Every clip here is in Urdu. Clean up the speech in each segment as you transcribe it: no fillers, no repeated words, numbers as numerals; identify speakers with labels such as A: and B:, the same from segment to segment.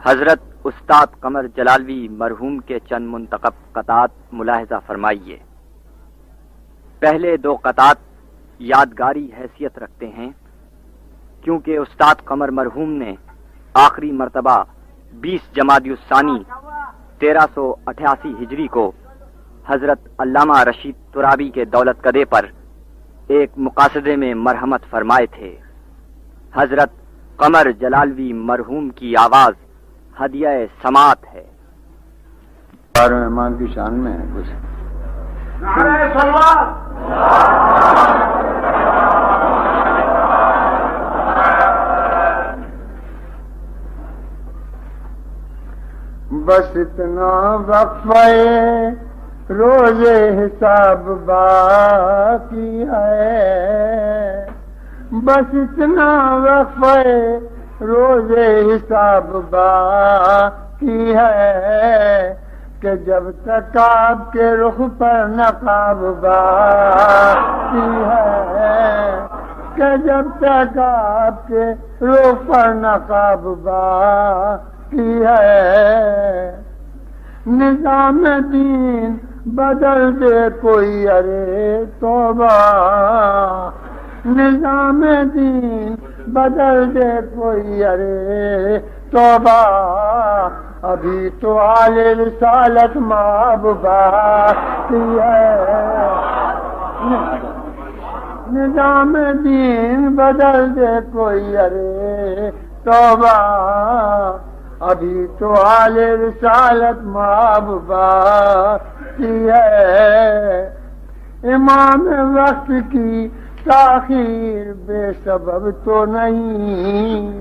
A: حضرت استاد قمر جلالوی مرحوم کے چند منتخب قطعات ملاحظہ فرمائیے۔ پہلے دو قطعات یادگاری حیثیت رکھتے ہیں کیونکہ استاد قمر مرحوم نے آخری مرتبہ 20 جمادی الثانی 1388 ہجری کو حضرت علامہ رشید ترابی کے دولت کدے پر ایک مقاصدے میں مرحمت فرمائے تھے۔ حضرت قمر جلالوی مرحوم کی آواز ہدیہ سماعت ہے۔
B: مہمان کی شان میں ہے کچھ بس اتنا وقفہ روز حساب باقی ہے، بس اتنا وقفہ روز حساب باقی ہے کہ جب تک آپ کے رخ پر نقاب باقی ہے، کہ جب تک آپ کے رخ پر نقاب باقی ہے، نظام دین بدل دے کوئی ارے توبہ، نظام دین بدل دے کوئی ارے توبہ، ابھی تو آل رسالت ماب باقی ہے، نظام دین بدل دے کوئی ارے توبہ، ابھی تو آل رسالت ماب باقی ہے، امام وقت کی تاخیر بے سبب تو نہیں،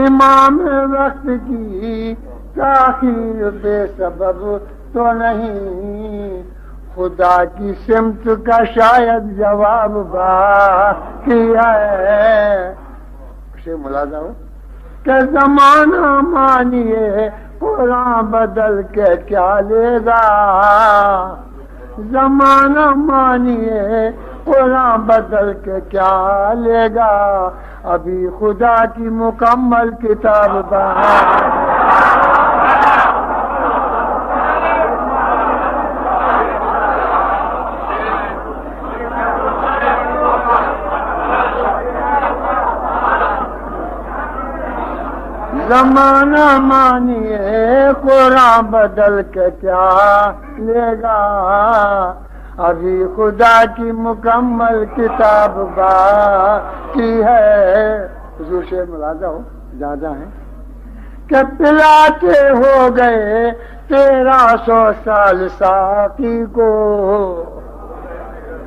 B: امام وقت کی تاخیر بے سبب تو نہیں، خدا کی سمت کا شاید جواب باقی ہے، اسے ملاحظہ ہو کہ زمانہ مانیے قرآن بدل کے کیا لے گا، زمانہ مانیے قرآن بدل کے کیا لے گا، ابھی خدا کی مکمل کتاب باقی، زمانہ مانیے قرآن بدل کے کیا لے گا، ابھی خدا کی مکمل کتاب باقی ہے، حضور سے ملاحظہ ہو زیادہ ہیں کہ پلاتے ہو گئے 1300 سال ساقی کو،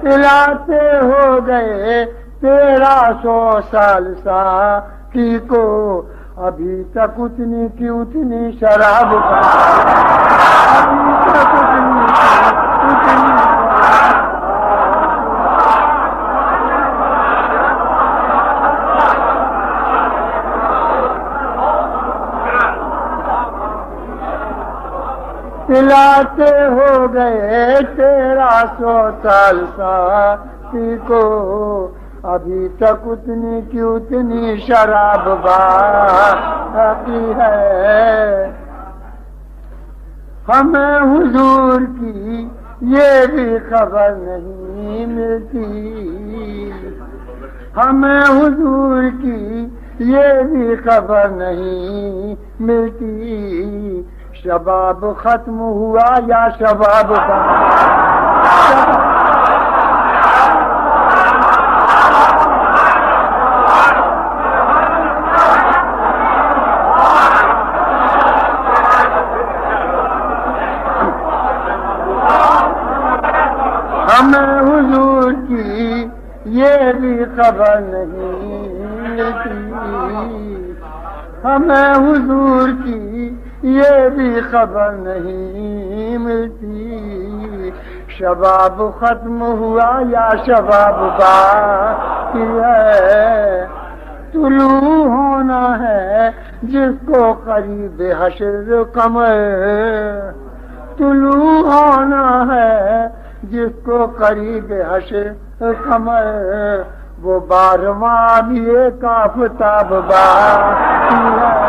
B: پلاتے ہو گئے 1300 سال ساقی کو، ابھی تک اتنی کی اتنی شراب ابھی تک اتنی کی اتنی پلاتے ہو گئے 1300 سال ساقی کو، ابھی تک اتنی کی اتنی شراب باقی ہے، ہمیں حضور کی یہ بھی خبر نہیں ملتی، ہمیں حضور کی یہ بھی خبر نہیں ملتی، شباب ختم ہوا یا شباب ہمیں حضور کی یہ بھی خبر نہیں ملتی، ہمیں حضور کی یہ بھی خبر نہیں ملتی، شباب ختم ہوا یا شباب باقی ہے، طلوع ہونا ہے جس کو قریب حشر قمر، طلوع ہونا ہے جس کو قریب حشر قمر، وہ 12واں بھی ایک آفتاب باقی ہے۔